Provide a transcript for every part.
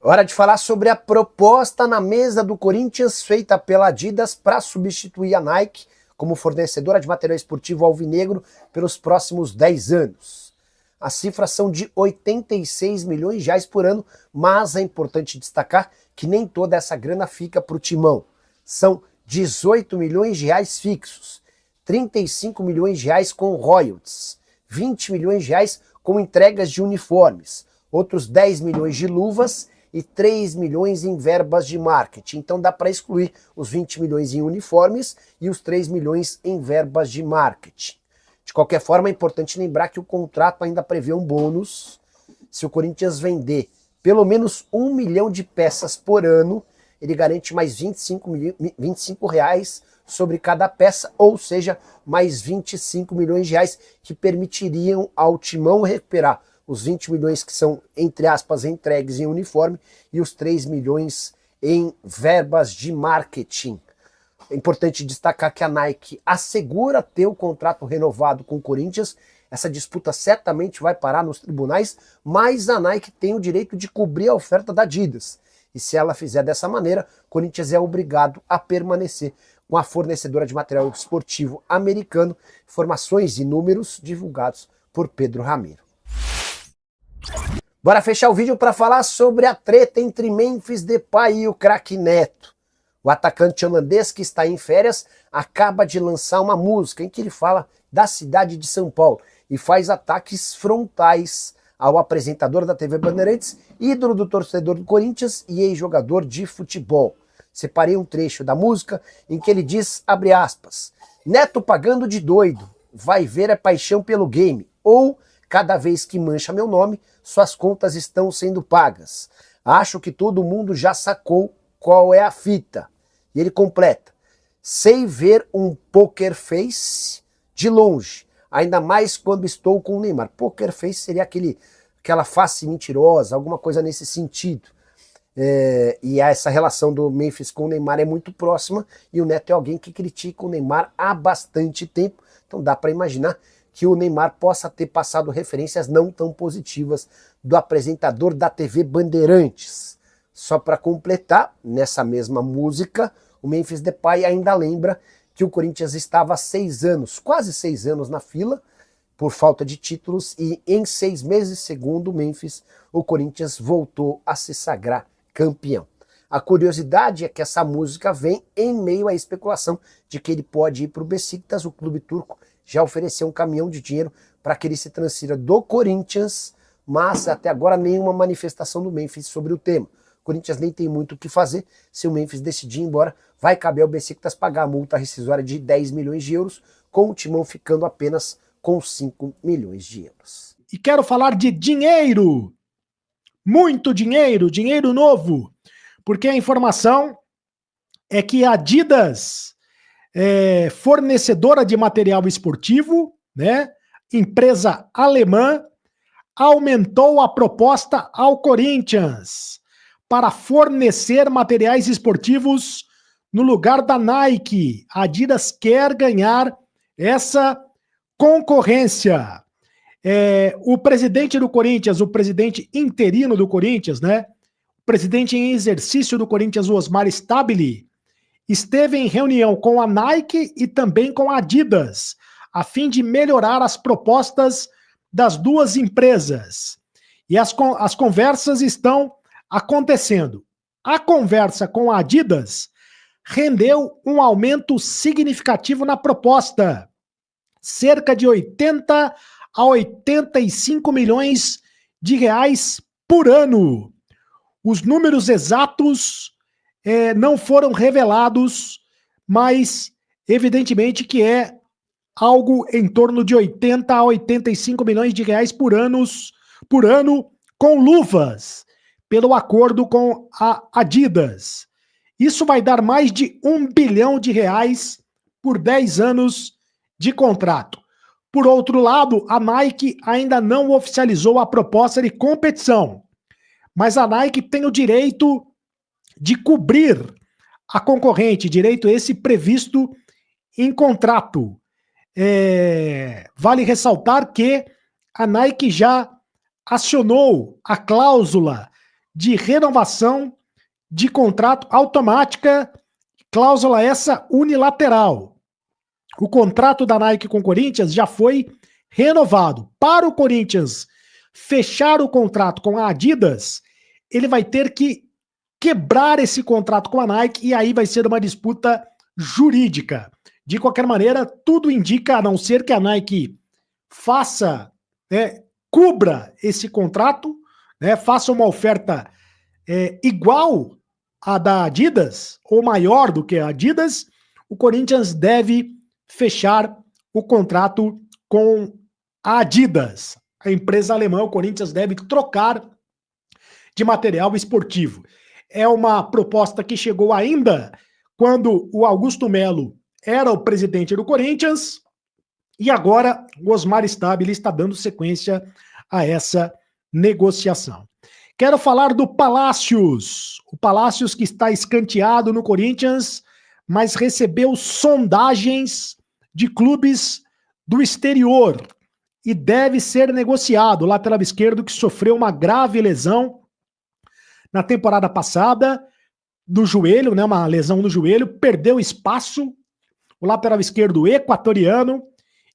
Hora de falar sobre a proposta na mesa do Corinthians feita pela Adidas para substituir a Nike como fornecedora de material esportivo alvinegro pelos próximos 10 anos. As cifras são de 86 milhões de reais por ano, mas é importante destacar que nem toda essa grana fica para o timão. São 18 milhões de reais fixos, 35 milhões de reais com royalties, 20 milhões de reais com entregas de uniformes, outros 10 milhões de luvas e 3 milhões em verbas de marketing. Então dá para excluir os 20 milhões em uniformes e os 3 milhões em verbas de marketing. De qualquer forma, é importante lembrar que o contrato ainda prevê um bônus. Se o Corinthians vender pelo menos 1 milhão de peças por ano, ele garante mais 25 reais sobre cada peça, ou seja, mais 25 milhões de reais que permitiriam ao Timão recuperar os 20 milhões que são, entre aspas, entregues em uniforme e os 3 milhões em verbas de marketing. É importante destacar que a Nike assegura ter o contrato renovado com o Corinthians. Essa disputa certamente vai parar nos tribunais, mas a Nike tem o direito de cobrir a oferta da Adidas. E se ela fizer dessa maneira, o Corinthians é obrigado a permanecer com a fornecedora de material esportivo americano. Informações e números divulgados por Pedro Ramiro. Bora fechar o vídeo para falar sobre a treta entre Memphis Depay e o craque Neto. O atacante holandês que está em férias acaba de lançar uma música em que ele fala da cidade de São Paulo e faz ataques frontais ao apresentador da TV Bandeirantes, ídolo do torcedor do Corinthians e ex-jogador de futebol. Separei um trecho da música em que ele diz, abre aspas, Neto pagando de doido, vai ver a paixão pelo game, ou cada vez que mancha meu nome, suas contas estão sendo pagas. Acho que todo mundo já sacou qual é a fita. E ele completa, sei ver um poker face de longe, ainda mais quando estou com o Neymar. Poker face seria aquela face mentirosa, alguma coisa nesse sentido. E essa relação do Memphis com o Neymar é muito próxima, e o Neto é alguém que critica o Neymar há bastante tempo, então dá para imaginar que o Neymar possa ter passado referências não tão positivas do apresentador da TV Bandeirantes. Só para completar, nessa mesma música, o Memphis Depay ainda lembra que o Corinthians estava há 6 anos, quase 6 anos na fila, por falta de títulos, e em 6 meses, segundo o Memphis, o Corinthians voltou a se sagrar campeão. A curiosidade é que essa música vem em meio à especulação de que ele pode ir para o Besiktas. O clube turco já ofereceu um caminhão de dinheiro para que ele se transfira do Corinthians, mas até agora nenhuma manifestação do Memphis sobre o tema. O Corinthians nem tem muito o que fazer. Se o Memphis decidir ir embora, vai caber ao Besiktas pagar a multa rescisória de 10 milhões de euros, com o Timão ficando apenas com 5 milhões de euros. E quero falar de dinheiro, muito dinheiro, dinheiro novo, porque a informação é que a Adidas, fornecedora de material esportivo, né, empresa alemã, aumentou a proposta ao Corinthians para fornecer materiais esportivos no lugar da Nike. A Adidas quer ganhar essa concorrência. O presidente do Corinthians, o presidente interino do Corinthians, né? O presidente em exercício do Corinthians, o Osmar Stabile, esteve em reunião com a Nike e também com a Adidas, a fim de melhorar as propostas das duas empresas. E as conversas estão acontecendo. A conversa com a Adidas rendeu um aumento significativo na proposta, cerca de 80 a 85 milhões de reais por ano. Os números exatos não foram revelados, mas evidentemente que é algo em torno de 80 a 85 milhões de reais por ano com luvas, pelo acordo com a Adidas. Isso vai dar mais de 1 bilhão de reais por 10 anos de contrato. Por outro lado, a Nike ainda não oficializou a proposta de competição, mas a Nike tem o direito de cobrir a concorrente, direito esse previsto em contrato. Vale ressaltar que a Nike já acionou a cláusula de renovação de contrato automática, cláusula essa unilateral. O contrato da Nike com o Corinthians já foi renovado. Para o Corinthians fechar o contrato com a Adidas, ele vai ter que quebrar esse contrato com a Nike e aí vai ser uma disputa jurídica. De qualquer maneira, tudo indica, a não ser que a Nike faça, cubra esse contrato, faça uma oferta igual à da Adidas, ou maior do que a Adidas, o Corinthians deve fechar o contrato com a Adidas. A empresa alemã, o Corinthians deve trocar de material esportivo. É uma proposta que chegou ainda quando o Augusto Melo era o presidente do Corinthians e agora o Osmar Stabile está dando sequência a essa negociação. Quero falar do Palácios. O Palácios que está escanteado no Corinthians, mas recebeu sondagens de clubes do exterior e deve ser negociado. O lateral esquerdo que sofreu uma grave lesão na temporada passada do joelho, uma lesão no joelho, perdeu espaço, o lateral esquerdo equatoriano,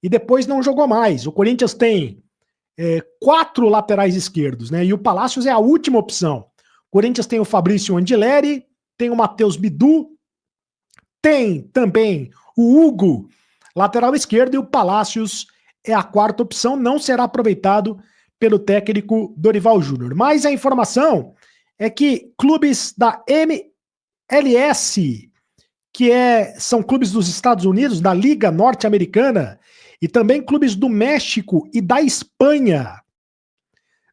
e depois não jogou mais. O Corinthians tem 4 laterais esquerdos, e o Palácios é a última opção. O Corinthians tem o Fabrício Andileri, tem o Matheus Bidu, tem também o Hugo, lateral esquerdo, e o Palácios é a 4ª opção, não será aproveitado pelo técnico Dorival Júnior. Mas a informação é que clubes da MLS, que são clubes dos Estados Unidos, da Liga Norte-Americana, e também clubes do México e da Espanha,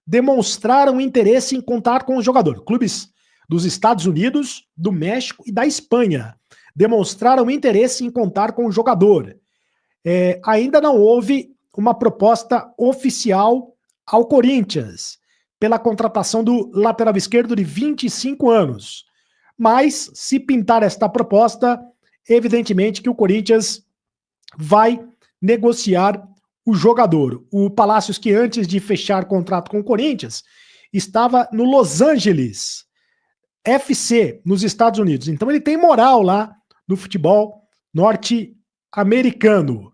demonstraram interesse em contar com o jogador. Clubes dos Estados Unidos, do México e da Espanha demonstraram interesse em contar com o jogador. Ainda não houve uma proposta oficial ao Corinthians pela contratação do lateral esquerdo de 25 anos. Mas, se pintar esta proposta, evidentemente que o Corinthians vai negociar o jogador. O Palácios, que antes de fechar contrato com o Corinthians, estava no Los Angeles FC, nos Estados Unidos. Então ele tem moral lá no futebol norte-americano.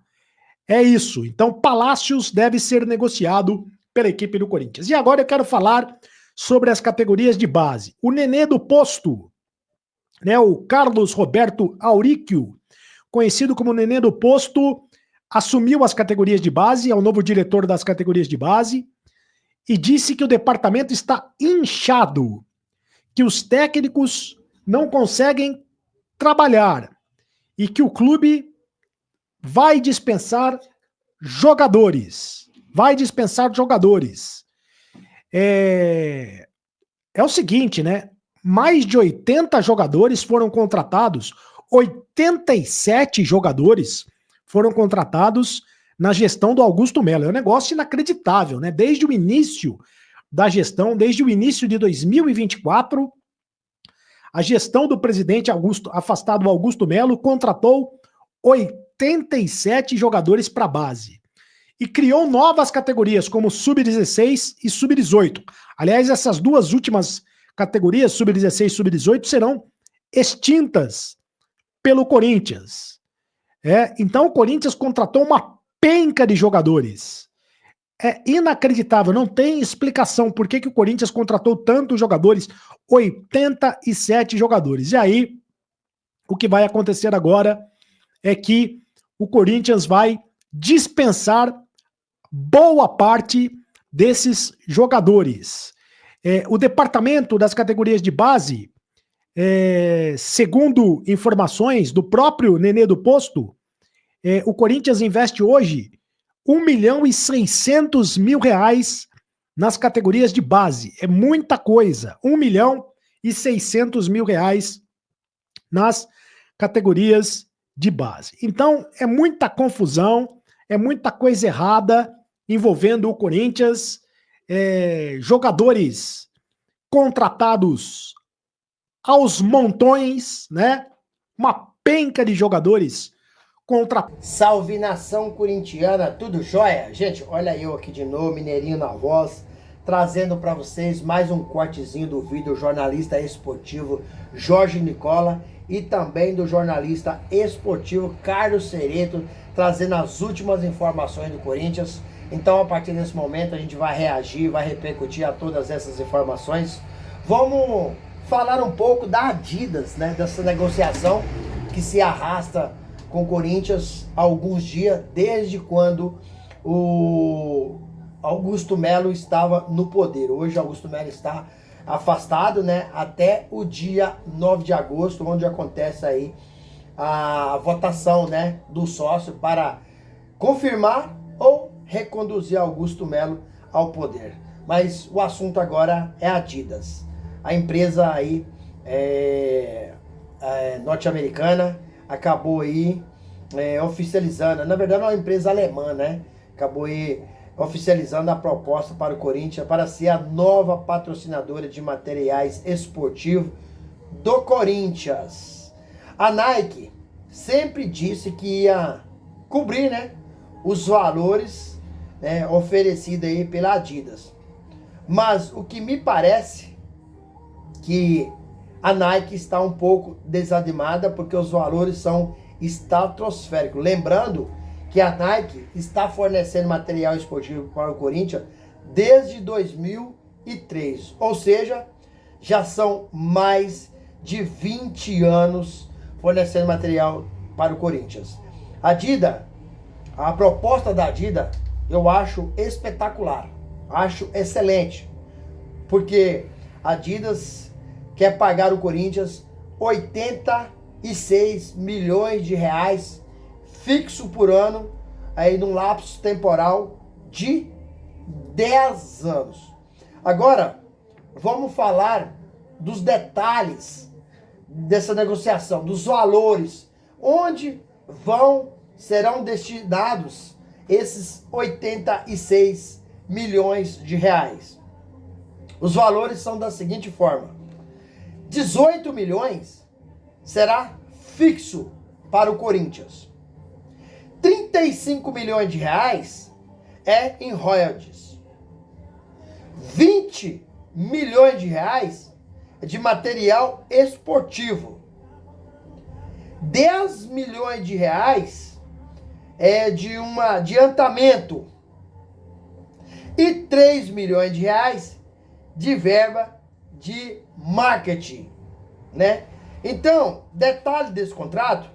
É isso. Então Palácios deve ser negociado pela equipe do Corinthians. E agora eu quero falar sobre as categorias de base. O Nenê do Posto, o Carlos Roberto Auríquio, conhecido como Nenê do Posto, assumiu as categorias de base, é o novo diretor das categorias de base, e disse que o departamento está inchado, que os técnicos não conseguem trabalhar e que o clube vai dispensar jogadores. É o seguinte, mais de 80 jogadores foram contratados, 87 jogadores foram contratados na gestão do Augusto Melo. É um negócio inacreditável, Desde o início da gestão, desde o início de 2024, a gestão do presidente afastado Augusto Melo contratou 87 jogadores para a base e criou novas categorias como Sub-16 e Sub-18. Aliás, essas duas últimas categorias, Sub-16 e Sub-18, serão extintas pelo Corinthians. Então o Corinthians contratou uma penca de jogadores. É inacreditável, não tem explicação por que o Corinthians contratou tantos jogadores, 87 jogadores. E aí, o que vai acontecer agora é que o Corinthians vai dispensar boa parte desses jogadores. O departamento das categorias de base, segundo informações do próprio Nenê do Posto, o Corinthians investe hoje R$1.600.000 nas categorias de base. É muita coisa. R$1.600.000 nas categorias de base. Então, é muita confusão, é muita coisa errada envolvendo o Corinthians, jogadores contratados aos montões, Uma penca de jogadores Salve nação corintiana, tudo jóia? Gente, olha eu aqui de novo, Mineirinho na voz, trazendo para vocês mais um cortezinho do vídeo do jornalista esportivo Jorge Nicola e também do jornalista esportivo Carlos Cereto, trazendo as últimas informações do Corinthians. Então, a partir desse momento, a gente vai reagir, vai repercutir a todas essas informações. Vamos falar um pouco da Adidas, né? Dessa negociação que se arrasta com o Corinthians há alguns dias, desde quando o Augusto Melo estava no poder. Hoje, Augusto Melo está afastado, né? Até o dia 9 de agosto, onde acontece aí a votação, né? Do sócio para confirmar ou reconduzir Augusto Melo ao poder. Mas o assunto agora é a Adidas. A empresa aí norte-americana acabou aí oficializando, na verdade é uma empresa alemã, né? Acabou aí oficializando a proposta para o Corinthians para ser a nova patrocinadora de materiais esportivos do Corinthians. A Nike sempre disse que ia cobrir, né, os valores, né, oferecidos aí pela Adidas. Mas o que me parece que a Nike está um pouco desanimada porque os valores são estratosféricos. Lembrando que a Nike está fornecendo material esportivo para o Corinthians desde 2003. Ou seja, já são mais de 20 anos fornecendo material para o Corinthians. A proposta da Adidas eu acho espetacular, acho excelente, porque a Adidas quer pagar o Corinthians 86 milhões de reais fixo por ano, aí num lapso temporal de 10 anos. Agora, vamos falar dos detalhes dessa negociação, dos valores, onde serão destinados esses 86 milhões de reais. Os valores são da seguinte forma: 18 milhões será fixo para o Corinthians. 35 milhões de reais é em royalties. 20 milhões de reais é de material esportivo. 10 milhões de reais é de um adiantamento. E 3 milhões de reais de verba de marketing, né? Então, detalhe desse contrato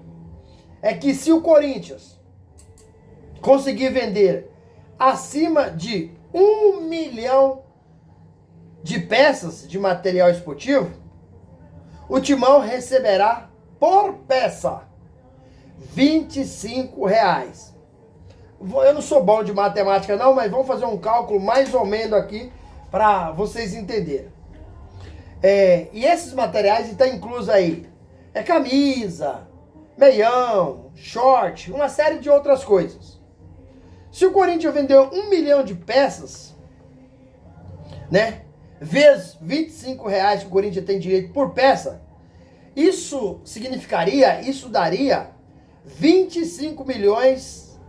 é que se o Corinthians conseguir vender acima de 1 milhão de peças de material esportivo, o Timão receberá por peça R$25. Eu não sou bom de matemática não, mas vamos fazer um cálculo mais ou menos aqui para vocês entenderem. E esses materiais estão inclusos aí camisa, meião, short, uma série de outras coisas. Se o Corinthians vendeu 1 milhão de peças, né, vezes R$25 que o Corinthians tem direito por peça, isso daria 25 milhões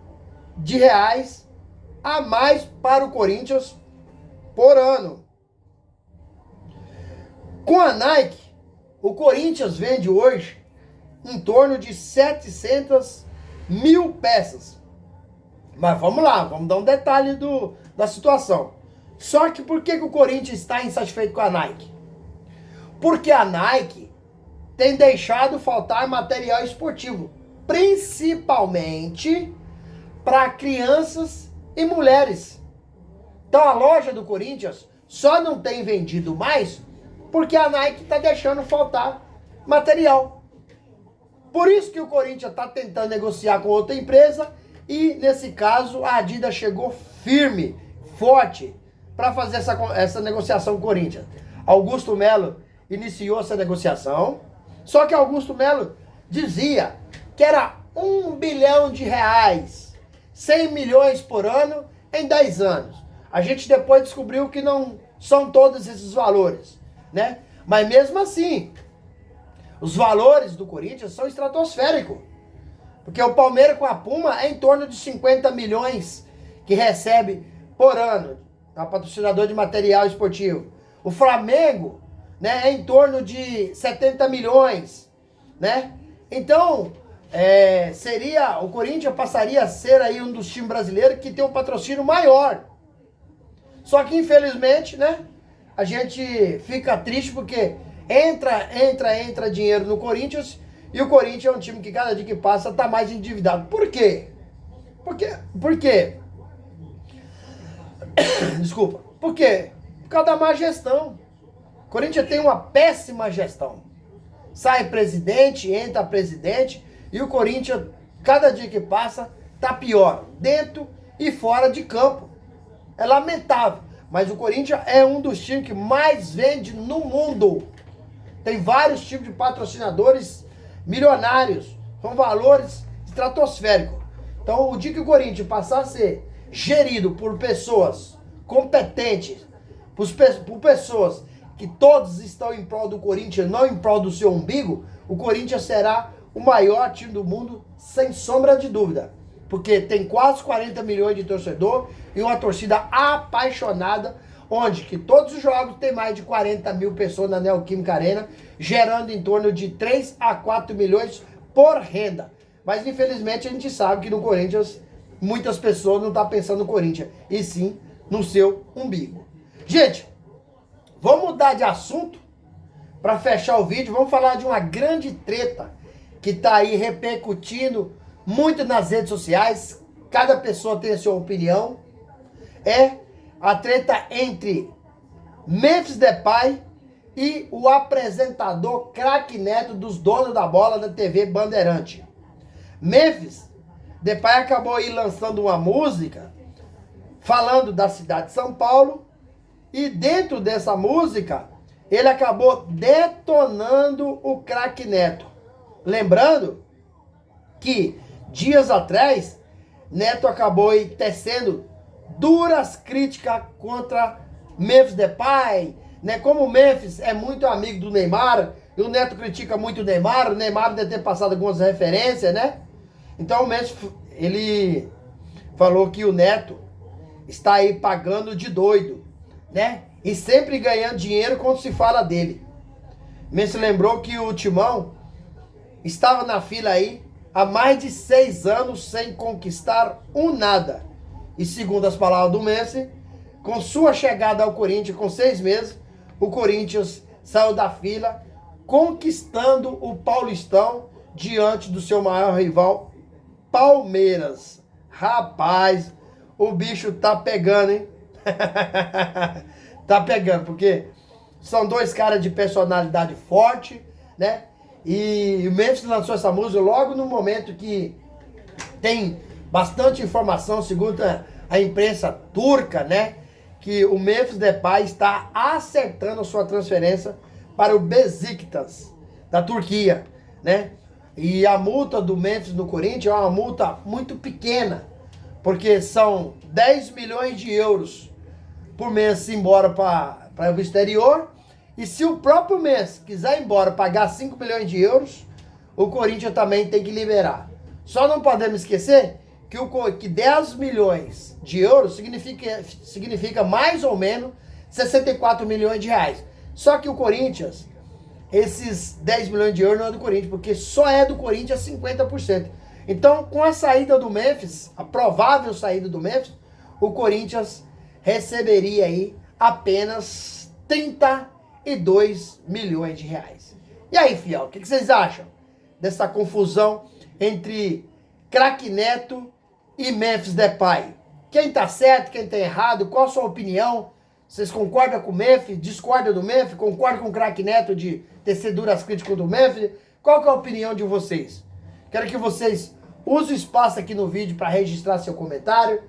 de reais a mais para o Corinthians por ano. Com a Nike, o Corinthians vende hoje em torno de 700 mil peças. Mas vamos lá, vamos dar um detalhe da situação. Só que por que o Corinthians está insatisfeito com a Nike? Porque a Nike tem deixado faltar material esportivo, principalmente para crianças e mulheres. Então a loja do Corinthians só não tem vendido mais porque a Nike está deixando faltar material. Por isso que o Corinthians está tentando negociar com outra empresa e, nesse caso, a Adidas chegou firme, forte, para fazer essa negociação com o Corinthians. Augusto Melo iniciou essa negociação, só que Augusto Melo dizia que era 1 bilhão de reais, 100 milhões por ano em 10 anos. A gente depois descobriu que não são todos esses valores, né? Mas mesmo assim, os valores do Corinthians são estratosféricos. Porque o Palmeiras com a Puma é em torno de 50 milhões que recebe por ano é um patrocinador de material esportivo. O Flamengo, né, é em torno de 70 milhões, né? Então, o Corinthians passaria a ser aí um dos times brasileiros que tem um patrocínio maior. Só que, infelizmente, né, a gente fica triste porque entra dinheiro no Corinthians e o Corinthians é um time que cada dia que passa está mais endividado. Por quê? Por quê? Desculpa. Por quê? Por causa da má gestão. O Corinthians tem uma péssima gestão. Sai presidente, entra presidente e o Corinthians, cada dia que passa, tá pior. Dentro e fora de campo. É lamentável. Mas o Corinthians é um dos times que mais vende no mundo. Tem vários tipos de patrocinadores milionários. Com valores estratosféricos. Então, o dia que o Corinthians passar a ser gerido por pessoas competentes, por pessoas que todos estão em prol do Corinthians, não em prol do seu umbigo, o Corinthians será o maior time do mundo, sem sombra de dúvida. Porque tem quase 40 milhões de torcedor e uma torcida apaixonada, onde que todos os jogos tem mais de 40 mil pessoas na Neoquímica Arena, gerando em torno de 3 a 4 milhões por renda. Mas infelizmente a gente sabe que no Corinthians muitas pessoas não estão pensando no Corinthians, e sim no seu umbigo. Gente, vamos mudar de assunto para fechar o vídeo. Vamos falar de uma grande treta que está aí repercutindo muito nas redes sociais. Cada pessoa tem a sua opinião. É a treta entre Memphis Depay e o apresentador Craque Neto dos donos da bola da TV Bandeirante. Memphis Depay acabou aí lançando uma música falando da cidade de São Paulo e dentro dessa música ele acabou detonando o Craque Neto. Lembrando que dias atrás Neto acabou aí tecendo duras críticas contra Memphis Depay, né? Como o Memphis é muito amigo do Neymar e o Neto critica muito o Neymar deve ter passado algumas referências, né? Então o Memphis, ele falou que o Neto está aí pagando de doido, né? E sempre ganhando dinheiro quando se fala dele. Memphis lembrou que o Timão estava na fila aí há mais de 6 anos sem conquistar um nada. E segundo as palavras do Memphis, com sua chegada ao Corinthians com 6 meses, o Corinthians saiu da fila conquistando o Paulistão diante do seu maior rival, Palmeiras. Rapaz, o bicho tá pegando, hein? Tá pegando, porque são dois caras de personalidade forte, né? E o Memphis lançou essa música logo no momento que tem bastante informação, segundo a imprensa turca, né? Que o Memphis Depay está acertando a sua transferência para o Besiktas, da Turquia, né? E a multa do Memphis no Corinthians é uma multa muito pequena, porque são 10 milhões de euros por mês embora para o exterior. E se o próprio Memphis quiser ir embora pagar 5 milhões de euros, o Corinthians também tem que liberar. Só não podemos esquecer que 10 milhões de euros significa mais ou menos 64 milhões de reais. Só que o Corinthians, esses 10 milhões de euros não é do Corinthians, porque só é do Corinthians 50%. Então, com a saída do Memphis, a provável saída do Memphis, o Corinthians receberia aí apenas 32 milhões de reais. E aí, fiel, o que vocês acham dessa confusão entre Craque Neto e Memphis Depay? Quem tá certo, quem tá errado? Qual a sua opinião? Vocês concordam com o Memphis? Discordam do Memphis? Concordam com o Craque Neto de tecer duras críticas do Memphis? Qual que é a opinião de vocês? Quero que vocês usem o espaço aqui no vídeo para registrar seu comentário,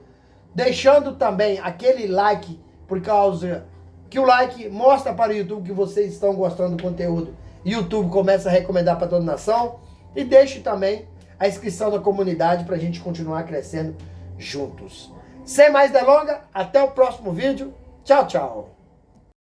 deixando também aquele like, por causa que o like mostra para o YouTube que vocês estão gostando do conteúdo. YouTube começa a recomendar para toda a nação. E deixe também a inscrição da comunidade para a gente continuar crescendo juntos. Sem mais delongas, até o próximo vídeo. Tchau, tchau.